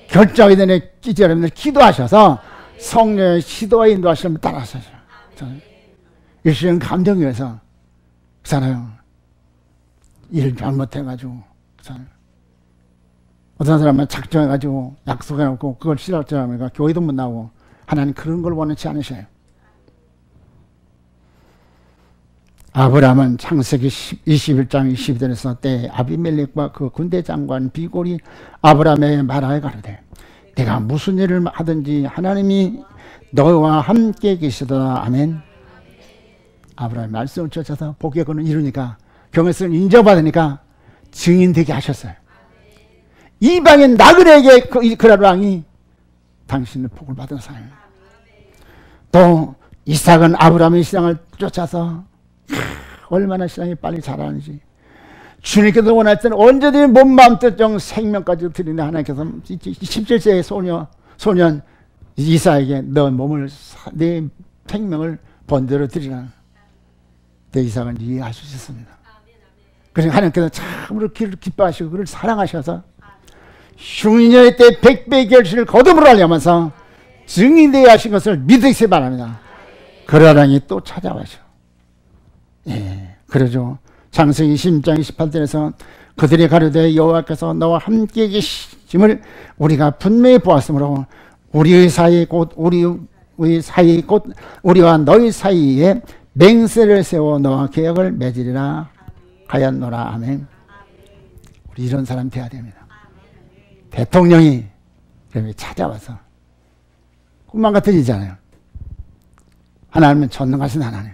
결정하기 전에 여러분들 기도하셔서 성령의 시도와 인도하시면 따라하셔요. 일시적인 감정 위해서 그렇잖아요. 일을 잘못해가지고 그렇잖아요. 어떤 사람은 작정해가지고 약속해놓고 그걸 실현하니까 교회도 못 나오고 하나님 그런 걸 원하지 않으셔요. 아브라함은 창세기 21장 22절에서 때 아비멜렉과 그 군대 장관 비골이 아브라함에게 말하여 가로되 내가 무슨 일을 하든지 하나님이 너와 함께 계시도다. 아멘. 아브라함의 말씀을 쫓아서 복의 권을 이루니까, 경외성을 인정받으니까 증인되게 하셨어요. 이방인 나그네에게 그랄 왕이 당신의 복을 받은 사람이에요. 또 이삭은 아브라함의 신앙을 쫓아서 얼마나 신앙이 빨리 자라는지, 주님께서 원할 때는 언제든지 몸 마음 뜻 정 생명까지 드리는 하나님께서 17세의 소년 이삭에게 너 몸을 내 생명을 번대로 드리라. 내 이삭은 이해할 수 있었습니다. 그래서 하나님께서 참으로 그를 기뻐하시고 그를 사랑하셔서 흉년의 때 백배의 결실을 거듭으로 하려면서 증인되게 하신 것을 믿으시기 바랍니다. 그러라니 또 찾아와죠. 예, 그러죠. 창세기 10장 28절에서 그들이 가로되 여호와께서 너와 함께 계심을 우리가 분명히 보았으므로 우리의 사이 곧 우리의 사이 곧 우리와 너희 사이에 맹세를 세워 너와 계약을 맺으리라 하였노라. 아멘. 우리 이런 사람 돼야 됩니다. 대통령이 찾아와서 꿈만 같은 일이잖아요. 하나님은 전능하신 하나님.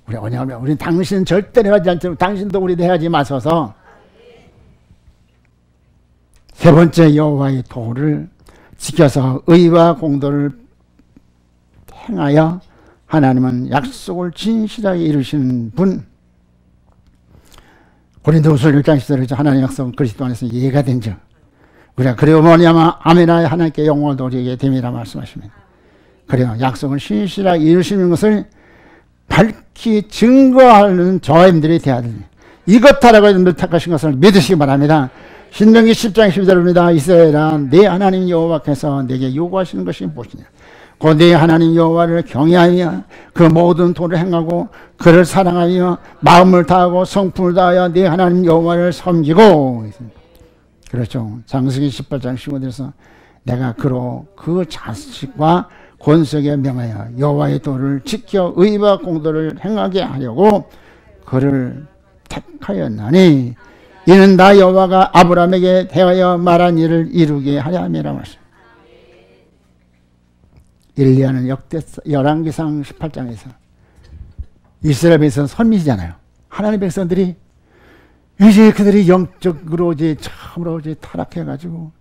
우리 언약을, 우리 당신은 절대로 하지 않지만 당신도 우리 대하지 마소서. 세 번째, 여호와의 도를 지켜서 의와 공도를 행하여 하나님은 약속을 진실하게 이루시는 분. 고린도후서 1장 10절에서 하나님의 약속은 그리스도 안에서 이해가 된 즉 우리가 그리고 뭐냐면 아멘하여 하나님께 영광을 돌리게 됨이라 말씀하십니다. 그래요. 약속을 신실하게 이루시는 것을 밝히 증거하는 저님들이 되어야 됩니다. 이것 하라고 여러분들 택하신 것을 믿으시기 바랍니다. 신명기 10장 12절입니다. 이스라엘아, 내 하나님 여호와께서 내게 요구하시는 것이 무엇이냐? 곧 내 하나님 여호와를 경외하며 그 모든 도를 행하고 그를 사랑하며 마음을 다하고 성품을 다하여 내 하나님 여호와를 섬기고. 그렇죠. 창세기 18장 15절에서 내가 그로 그 자식과 권속에 명하여 여호와의 도를 지켜 의와 공도를 행하게 하려고 그를 택하였나니 이는 나 여호와가 아브라함에게 대하여 말한 일을 이루게 하려 함이라 말씀. 엘리야는 열왕기상 18장에서 이스라엘 백성 선민이잖아요. 하나님 백성들이 이제 그들이 영적으로 이제 참으로 이제 타락해가지고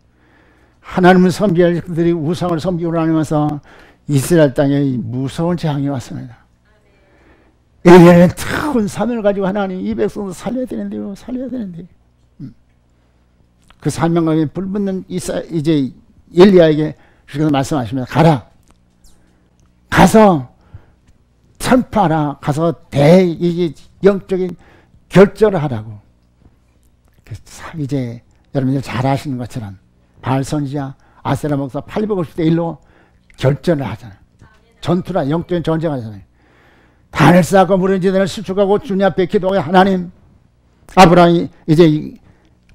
하나님을 섬기할 그들이 우상을 섬기고 다니면서 이스라엘 땅에 무서운 재앙이 왔습니다. 엘리야는 큰 사명을 가지고 하나님 이 백성도 살려야 되는데요, 살려야 되는데. 그 사명감에 불붙는 이제 엘리야에게 주께서 말씀하십니다. 가라. 가서 선포하라. 가서 이게 영적인 결정을 하라고. 이제 여러분들 잘 아시는 것처럼 바알 선지자 아세라 목사 850대 1로 결전을 하잖아요. 전투라 영적인 전쟁을 하잖아요. 단을 쌓고 무너지는 수축하고 주님 앞에 기도하고 하나님, 아브라함이 이제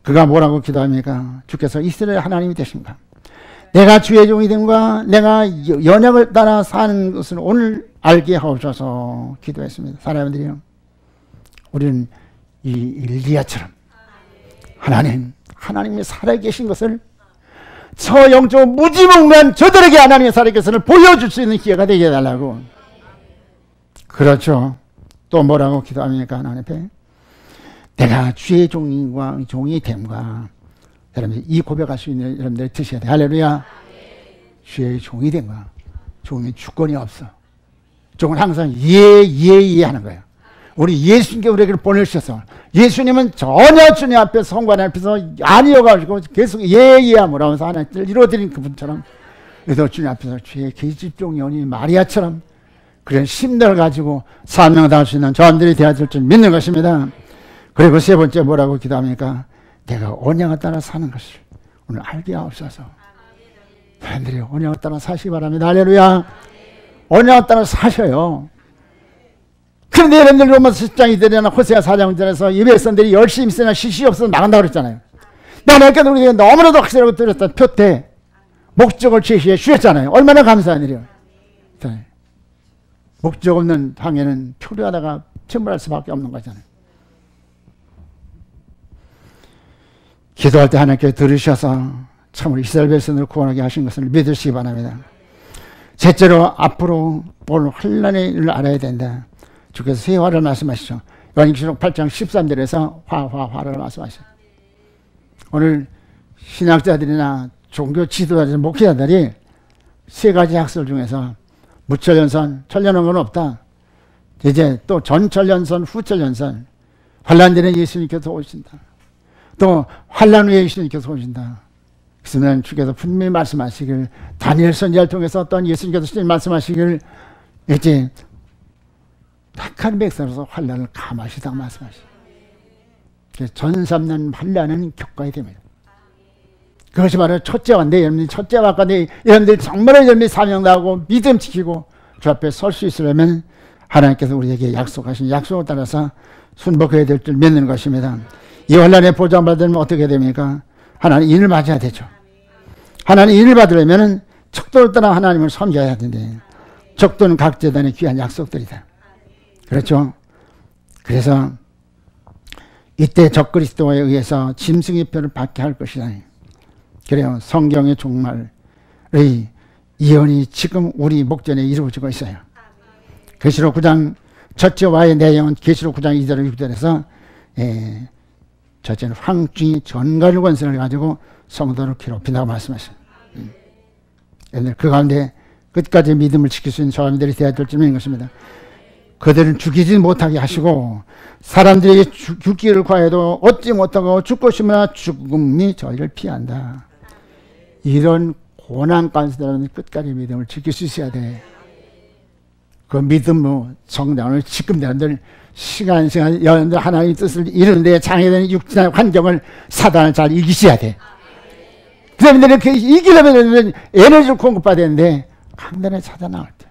그가 뭐라고 기도합니까? 주께서 이스라엘 하나님이 되십니까? 내가 주의 종이 됨과 내가 연약을 따라 사는 것을 오늘 알게 하옵소서 기도했습니다. 사람들이요, 우리는 이 엘리야처럼 하나님이 살아계신 것을 저 영적 무지몽매한 저들에게 하나님의 살아계심을 보여줄 수 있는 기회가 되게 해달라고. 그렇죠. 또 뭐라고 기도합니까? 하나님 앞에 내가 주의 종이 됨과, 여러분들 이 고백할 수 있는 여러분들 드셔야 돼. 할렐루야. 주의 종이 됨과. 종이 주권이 없어. 종은 항상 예 하는 거예요. 우리 예수님께 우리에게 보내주셔서 예수님은 전혀 주님 앞에 성관 앞에서 아니어가지고 계속 예하므로 하면서 하나님을 이루어드린 그분처럼, 그래서 주님 앞에서 주의 계집종 연이 마리아처럼 그런 심령을 가지고 사명을 다할 수 있는 저함들이 되어야 될 줄 믿는 것입니다. 그리고 세 번째 뭐라고 기도합니까? 내가 언약을 따라 사는 것을 오늘 알게 하옵소서. 사람들이 언약을 따라 사시기 바랍니다. 할렐루야. 언약을 따라 사셔요. 그런데 여러분들 로마서 10장 2절이나 호세아 4장 1절에서 이 백성들이 열심히 있으나 시시 없어서 나간다고 그랬잖아요. 나니까 우리가 너무나도 확실하고 들었던 표태 목적을 제시해 주셨잖아요. 얼마나 감사한 일이에요. 목적 없는 항해는 표류하다가 침몰할 수밖에 없는 거잖아요. 기도할 때 하나님께 들으셔서 참으로 이스라엘 백성을 구원하게 하신 것을 믿으시기 바랍니다. 셋째로 앞으로 올 환난의 일을 알아야 된다. 주께서 새 화를 말씀하시죠. 요한계시록 8장 13절에서 화를 말씀하시죠. 오늘 신학자들이나 종교 지도자들, 목회자들이 세 가지 학설 중에서 무천년선, 천년왕국은 없다. 이제 또 전천년선, 후천년선, 환난 전에 예수님께서 오신다. 또 환난 후에 예수님께서 오신다. 그러면 주께서 분명히 말씀하시길, 다니엘 선지자를 통해서 어떤 예수님께서 말씀하시길, 이제 택한 백성으로서 환난을 감하시다고 말씀하시죠. 전삼년 환난은 겪어야 됩니다. 그것이 바로 첫째와인데, 여러분들 첫째와 가운데 여러분들 정말로 여러분들이 사명하고 믿음 지키고 주 앞에 설 수 있으려면 하나님께서 우리에게 약속하신 약속을 따라서 순복해야 될 줄 믿는 것입니다. 이 환난에 보장받으면 어떻게 됩니까? 하나님 인을 맞아야 되죠. 하나님 인을 받으려면 척도를 따라 하나님을 섬겨야 하는데, 척도는 각 재단의 귀한 약속들이다. 그렇죠? 그래서 이때 적그리스도에 의해서 짐승의 표를 받게 할 것이다. 그래요. 성경의 종말의 예언이 지금 우리 목전에 이루어지고 있어요. 계시록 9장 첫째와의 내용은 계시록 9장 2절 6절에서 첫째는 황중이 전갈 권세를 가지고 성도를 괴롭힌다고 말씀하셨어요. 그 가운데 끝까지 믿음을 지킬 수 있는 사람들이 되어야 될 줄인 것입니다. 그들은 죽이지 못하게 하시고 사람들에게 죽기를 구하여도 얻지 못하고 죽고 싶으나 죽음이 저희를 피한다. 이런 고난 가운데서는 끝까지 믿음을 지킬 수 있어야 돼. 그 믿음으로 성장을 지금 여러분들 시간 여러분들 하나님의 뜻을 이루는데 장애되는 육신의 환경을 사단을 잘 이기셔야 돼. 그러면 이기려면 에너지를 공급받아야 되는데 강단에 찾아나올 때,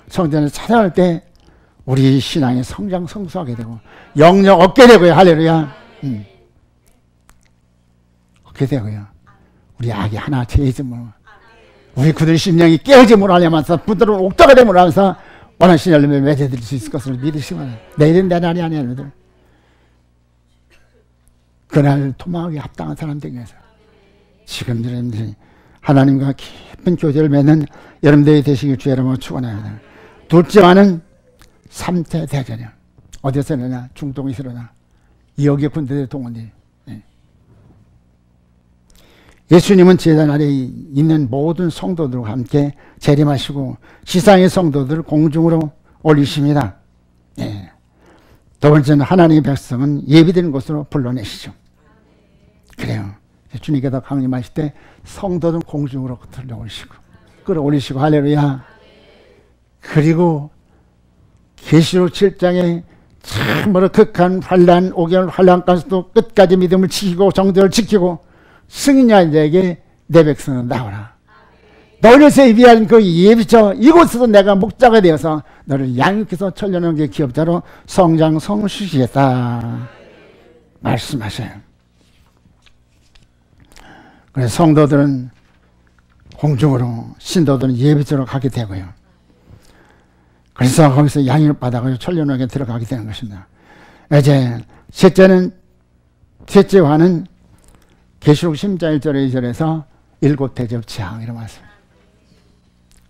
성전에 찾아나올 때 우리 신앙의 성장 성수하게 되고 영역 얻게 되고요. 할렐루야. 얻게 되고요. 우리 악이 하나 제이즘으로 우리 그들의 심령이 깨어짐으로 하면서 부드러운 옥도가 됨으로 하면서 원하신 열매를 맺어드릴 수 있을 것을 믿으시면 내일은 내 날이 아니야. 여러분들 그날 도망하기 합당한 사람들이 위해서 지금 여러분들이 하나님과 깊은 교제를 맺는 여러분들이 되시길 주의 이름으로 축원합니다. 둘째와는 3태 대전이야. 어디서 일어나? 중동에서 일어나. 여기에 군대들이 동원돼. 예수님은 제단 아래에 있는 모든 성도들과 함께 재림하시고 지상의 성도들을 공중으로 올리십니다. 두 번째는 하나님의 백성은 예비된 곳으로 불러내시죠. 그래요. 주님께서 강림하실 때 성도들은 공중으로 들어올리시고 끌어올리시고 할렐루야. 그리고 계시록 7장에 참으로 극한 환난, 5개월 환난 가운데서도 끝까지 믿음을 지키고 정도를 지키고 승리자에게 내 백성은 나오라. 너를 예비한 그 예비처 이곳에서 내가 목자가 되어서 너를 양육해서 천년왕국의 기업자로 성장 성수시겠다 말씀하셔요. 그래서 성도들은 공중으로, 신도들은 예비처로 가게 되고요. 그래서 거기서 양육을 받아가지고 천년왕국에 들어가게 되는 것입니다. 이제 셋째와는 계시록 10장 1절 2절에서 7대접 재앙 이런 말씀.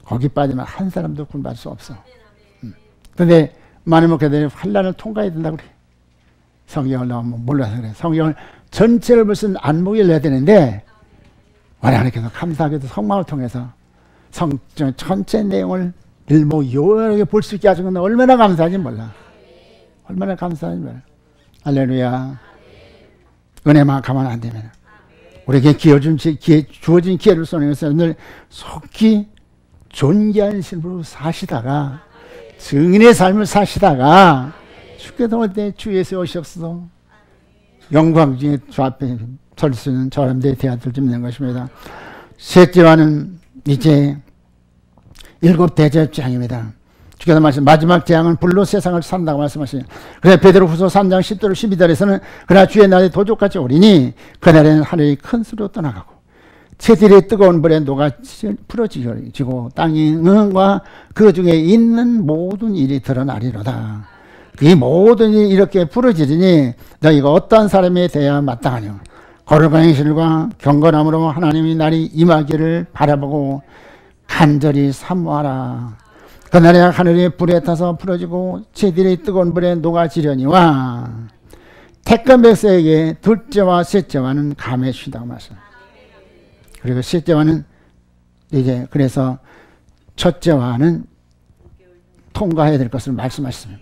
거기 빠지면 한 사람도 구원받을 수 없어. 그런데 많은 목회자들이 환난을 통과해야 된다고 그래. 성경을 너무 몰라서 그래. 성경을 전체를 무슨 안목을 내야 되는데 하나님께서 감사하게도 성경을 통해서 성경 전체 내용을 일목요연하게 볼 수 있게 하신 건 얼마나 감사한지 몰라. 얼마나 감사한지 몰라. 할렐루야. 은혜만 가만 안 되면 우리에게 주어진 기회를 손해서 늘 속히 존귀한 삶으로 사시다가 증인의 삶을 사시다가 주께서 올 때 주 예수 오시옵소서 영광 중에 주 앞에 설 수 있는 저람들이 되어들 줍는 것입니다. 셋째와는 이제 7대접 재앙입니다. 주께서 말씀 마지막 재앙은 불로 세상을 산다고 말씀하시죠. 그래 베드로후서 3장 10절 12절에서는 그러나 주의 날에 도적같이 오리니 그날에는 하늘이 큰 소리로 떠나가고 새들이 뜨거운 불에 녹아 풀어지고 땅의 응과 그 중에 있는 모든 일이 드러나리로다. 이 모든 일이 이렇게 풀어지리니 너희가 어떠한 사람이 되어야 마땅하뇨. 거룩한 행실과 경건함으로 하나님의 날이 임하기를 바라보고 간절히 사모하라. 그날에 하늘이 불에 타서 풀어지고 재들이 뜨거운 불에 녹아지려니와 택한 백성에게 둘째와 셋째와는 감에 쉬다고 말씀. 그리고 셋째와는 이제 그래서 첫째와는 통과해야 될 것을 말씀하셨습니다.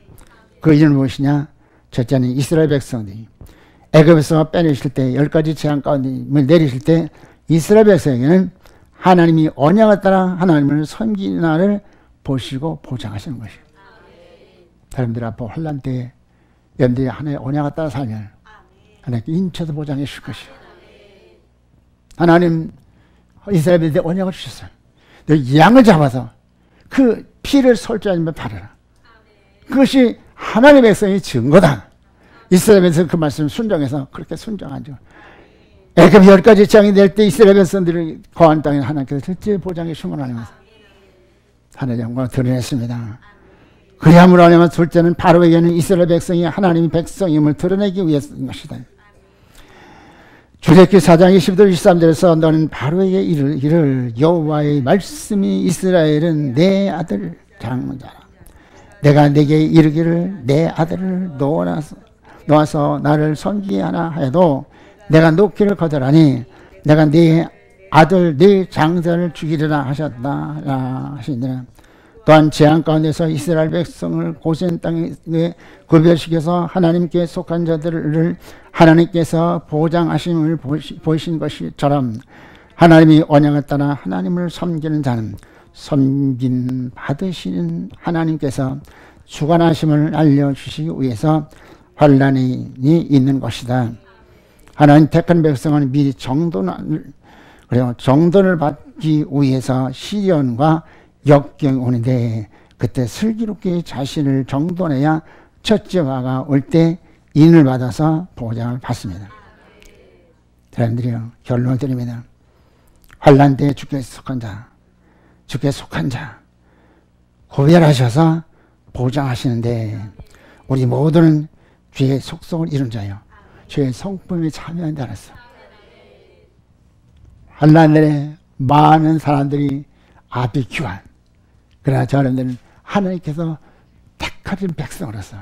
그 이유는 무엇이냐? 첫째는 이스라엘 백성들이 애굽에서 빼내실 때 10가지 재앙 가운데를 내리실 때 이스라엘 백성에게는 하나님이 언약을 따라 하나님을 섬기는 날을 보시고 보장하시는 것이에요. 여러분들 앞으로 환난 때에 여러분들이 하나님의 언약을 따라 살면 하나님께 인쳐서 보장해 주실 것이에요. 하나님 이스라엘에 언약을 주셨어요. 양을 잡아서 그 피를 솔직하게 바르라. 그것이 하나님의 백성의 증거다. 이스라엘에서 그 말씀 순종해서 그렇게 순종하죠. 애굽 10가지 재앙이 될 때 이스라엘 백성들이 거한 땅에 하나님께서 첫째 보장해 주문하면서 하나님의 영광을 드러냈습니다. 그리함으로 하면 둘째는 바로에게는 이스라엘 백성이 하나님의 백성임을 드러내기 위해서인 것이다. 출애굽기 4장 22절 23절에서 너는 바로에게 이를 여호와의 말씀이 이스라엘은 내 아들 장자라. 내가 내게 이르기를 내 아들을 놓아서 나를 섬기게 하나 하여도 내가 놓기를 거절하니 내가 네 아들 네 장자를 죽이리라 하셨다 하시니라. 또한 재앙 가운데서 이스라엘 백성을 고센 땅에 구별시켜서 하나님께 속한 자들을 하나님께서 보장하심을 보이신 것처럼 하나님이 언약을 따라 하나님을 섬기는 자는 섬김 받으시는 하나님께서 주관하심을 알려주시기 위해서 환난이 있는 것이다. 하나님 택한 백성은 미리 정돈을 받기 위해서 시련과 역경이 오는데 그때 슬기롭게 자신을 정돈해야 첫째화가 올 때 인을 받아서 보장을 받습니다. 여러분들이요, 결론을 드립니다. 환난 때에 주께 속한 자 구별하셔서 보장하시는데 우리 모두는 주의 속성을 이룬 자요, 주의 성품에 참여한 자라서 환난 날에 많은 사람들이 앞이 귀한, 그러나 저는 하나님께서 택하신 백성으로서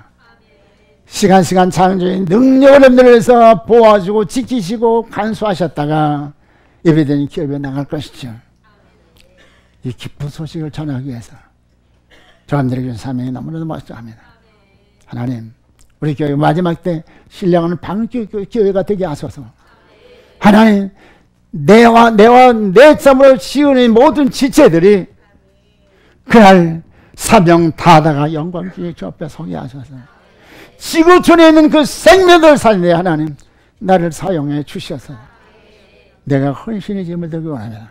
시간 창조의 능력을 흔들어서 보아주고 지키시고 간수하셨다가 예배드린 기업에 나갈 것이죠. 이 기쁜 소식을 전하기 위해서 저함들에게 준 사명이 너무나도 멋져합니다. 하나님, 우리 교회 마지막 때 신령하는 방교회가 되게 하소서. 하나님, 내와 내 삶으로 지은 모든 지체들이 그날 사명 다하다가 영광 주의 주 앞에 서게 하셔서 지구촌에 있는 그 생명을 살리네. 하나님, 나를 사용해 주셔서 내가 헌신의 짐을 들고 원합니다.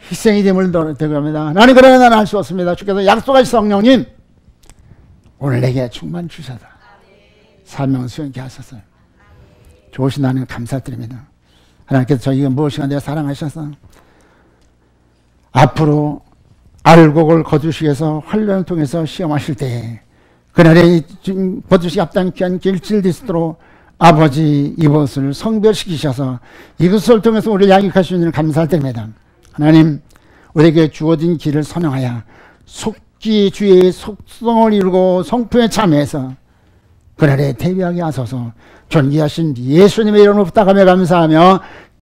희생의 짐을 들고 합니다. 하나님, 그러나 나는 할 수 없습니다. 주께서 약속하신 성령님 오늘 내게 충만 주셔서 사명 수행케 하셔서 좋으신 하나님 감사드립니다. 하나님께서 저희가 무엇인가 내가 사랑하셔서 앞으로 알곡을 거두시기 위해서 환란을 통해서 시험하실 때 그날에 거두시기 합당한 귀한 길질 리스트로 아버지 이것을 성별시키셔서 이것을 통해서 우리를 양육하시는 줄 감사드립니다. 하나님, 우리에게 주어진 길을 선행하여 속기 주의 속성을 이루고 성품에 참여해서 그날에 대비하게 하소서. 존귀하신 예수님의 이름으로 부탁하며 감사하며